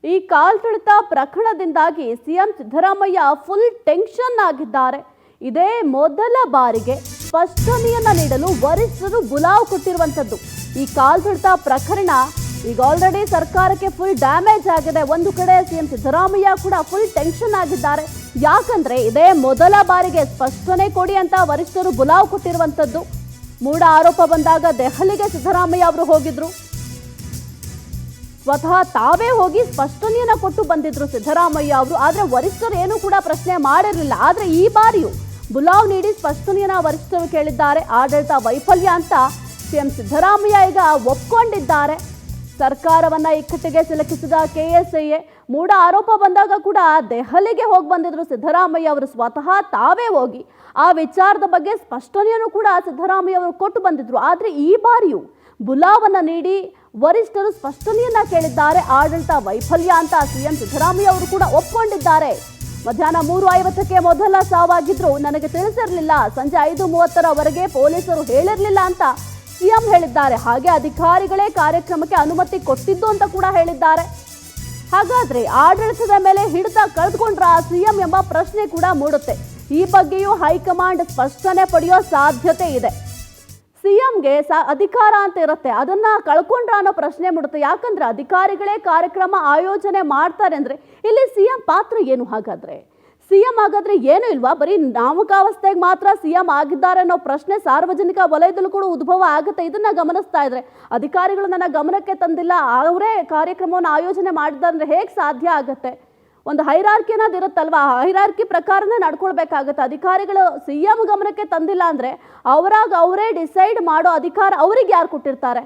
ಈ ಕಾಲ್ತುಳಿತ ಪ್ರಕರಣದಿಂದಾಗಿ CM Siddaramaiah full tension ಆಗಿದ್ದಾರೆ. ಇದೇ ಮೊದಲ ಬಾರಿಗೆ ಸ್ಪಷ್ಟನೆಯನ್ನ ನೀಡಲು ವರಿಷ್ಠರು ಬುಲಾವ್ ಕೊಟ್ಟಿರುವಂತದ್ದು. ಈ ಕಾಲ್ತುಳಿತ ಪ್ರಕರಣ ಈಗ ಆಲ್ರೆಡಿ ಸರ್ಕಾರಕ್ಕೆ ಫುಲ್ ಡ್ಯಾಮೇಜ್ ಆಗಿದೆ. ಒಂದು ಕಡೆ ಸಿಎಂ ಸಿದ್ದರಾಮಯ್ಯ ಕೂಡ ಫುಲ್ ಟೆನ್ಷನ್ ಆಗಿದ್ದಾರೆ. ಯಾಕಂದ್ರೆ ಇದೇ ಮೊದಲ ಬಾರಿಗೆ ಸ್ಪಷ್ಟನೆ ಕೊಡಿ ಅಂತ ವರಿಷ್ಠರು ಬುಲಾವ್ ಕೊಟ್ಟಿರುವಂತದ್ದು. ಮೂಢ ಆರೋಪ ಬಂದಾಗ ದೆಹಲಿಗೆ ಸಿದ್ದರಾಮಯ್ಯ ಅವರು ಹೋಗಿದ್ರು. ಸ್ವತಃ ತಾವೇ ಹೋಗಿ ಸ್ಪಷ್ಟನೆಯನ್ನ ಕೊಟ್ಟು ಬಂದಿದ್ರು ಸಿದ್ದರಾಮಯ್ಯ ಅವರು. ಆದ್ರೆ ವರಿಷ್ಠರು ಏನು ಕೂಡ ಪ್ರಶ್ನೆ ಮಾಡಿರಲಿಲ್ಲ. ಆದ್ರೆ ಈ ಬಾರಿಯೂ ಬುಲಾವ್ ನೀಡಿ ಸ್ಪಷ್ಟನೆಯನ್ನ ವರಿಷ್ಠರು ಕೇಳಿದ್ದಾರೆ. ಆಡಳಿತ ವೈಫಲ್ಯ ಅಂತ ಸಿಎಂ ಸಿದ್ದರಾಮಯ್ಯ ಈಗ ಒಪ್ಕೊಂಡಿದ್ದಾರೆ. ಸರ್ಕಾರವನ್ನ ಇಕ್ಕಟ್ಟಿಗೆ ಸಿಲುಕಿಸಿದ ಕೆಎಸ್ಐಎ ಮೂಢ ಆರೋಪ ಬಂದಾಗ ಕೂಡ ದೆಹಲಿಗೆ ಹೋಗಿ ಬಂದಿದ್ರು ಸಿದ್ದರಾಮಯ್ಯ ಅವರು. ಸ್ವತಃ ತಾವೇ ಹೋಗಿ ಆ ವಿಚಾರದ ಬಗ್ಗೆ ಸ್ಪಷ್ಟನೆಯನ್ನು ಕೂಡ ಸಿದ್ದರಾಮಯ್ಯ ಅವರು ಕೊಟ್ಟು ಬಂದಿದ್ರು. ಆದ್ರೆ ಈ ಬಾರಿಯೂ ಬುಲಾವನ್ನ ನೀಡಿ ವರಿಷ್ಠರು ಸ್ಪಷ್ಟನೆಯನ್ನ ಕೇಳಿದ್ದಾರೆ. ಆಡಳಿತ ವೈಫಲ್ಯ ಅಂತ ಸಿಎಂ ಸಿದ್ದರಾಮಯ್ಯ ಅವರು ಕೂಡ ಒಪ್ಕೊಂಡಿದ್ದಾರೆ. ಮಧ್ಯಾಹ್ನ 3:50ಕ್ಕೆ ಮೊದಲ ಸಾವಾಗಿದ್ರು, ನನಗೆ ತಿಳಿಸಿರಲಿಲ್ಲ. ಸಂಜೆ 5:30ರವರೆಗೆ ಪೊಲೀಸರು ಹೇಳಿರಲಿಲ್ಲ ಅಂತ ಸಿಎಂ ಹೇಳಿದ್ದಾರೆ. ಹಾಗೆ ಅಧಿಕಾರಿಗಳೇ ಕಾರ್ಯಕ್ರಮಕ್ಕೆ ಅನುಮತಿ ಕೊಟ್ಟಿದ್ದು ಅಂತ ಕೂಡ ಹೇಳಿದ್ದಾರೆ. ಹಾಗಾದ್ರೆ ಆಡಳಿತದ ಮೇಲೆ ಹಿಡಿತ ಕಳೆದುಕೊಂಡ್ರ ಸಿಎಂ ಎಂಬ ಪ್ರಶ್ನೆ ಕೂಡ ಮೂಡುತ್ತೆ. ಈ ಬಗ್ಗೆಯೂ ಹೈಕಮಾಂಡ್ ಸ್ಪಷ್ಟನೆ ಪಡೆಯೋ ಸಾಧ್ಯತೆ ಇದೆ. ಸಿಎಂಗೆ ಅಧಿಕಾರ ಅಂತ ಇರುತ್ತೆ, ಅದನ್ನ ಕಳ್ಕೊಂಡ್ರ ಅನ್ನೋ ಪ್ರಶ್ನೆ ಮೂಡುತ್ತೆ. ಯಾಕಂದ್ರೆ ಅಧಿಕಾರಿಗಳೇ ಕಾರ್ಯಕ್ರಮ ಆಯೋಜನೆ ಮಾಡ್ತಾರೆ ಅಂದ್ರೆ ಇಲ್ಲಿ ಸಿಎಂ ಪಾತ್ರ ಏನು? ಹಾಗಾದ್ರೆ ಸಿಎಂ ಹಾಗಾದ್ರೆ ಏನು ಇಲ್ವಾ? ಬರೀ ನಾಮಕಾವಸ್ಥೆಗೆ ಮಾತ್ರ ಸಿಎಂ ಆಗಿದ್ದಾರೆ ಅನ್ನೋ ಪ್ರಶ್ನೆ ಸಾರ್ವಜನಿಕ ವಲಯದಲ್ಲೂ ಕೂಡ ಉದ್ಭವ ಆಗುತ್ತೆ. ಇದನ್ನ ಗಮನಿಸ್ತಾ ಇದ್ರೆ ಅಧಿಕಾರಿಗಳು ನನ್ನ ಗಮನಕ್ಕೆ ತಂದಿಲ್ಲ, ಅವರೇ ಕಾರ್ಯಕ್ರಮವನ್ನು ಆಯೋಜನೆ ಮಾಡಿದ್ದಾರೆ ಅಂದ್ರೆ ಹೇಗೆ ಸಾಧ್ಯ ಆಗುತ್ತೆ? ಒಂದು ಹೈರಾರ್ಕಿ ಅನ್ನೋದು ಇರುತ್ತಲ್ವಾ, ಹೈರಾರ್ಕಿ ಪ್ರಕಾರನೇ ನಡ್ಕೊಳ್ಬೇಕಾಗತ್ತೆ. ಅಧಿಕಾರಿಗಳು ಸಿಎಂ ಗಮನಕ್ಕೆ ತಂದಿಲ್ಲ ಅಂದ್ರೆ ಅವರೇ ಡಿಸೈಡ್ ಮಾಡೋ ಅಧಿಕಾರ ಅವ್ರಿಗೆ ಯಾರು ಕೊಟ್ಟಿರ್ತಾರೆ?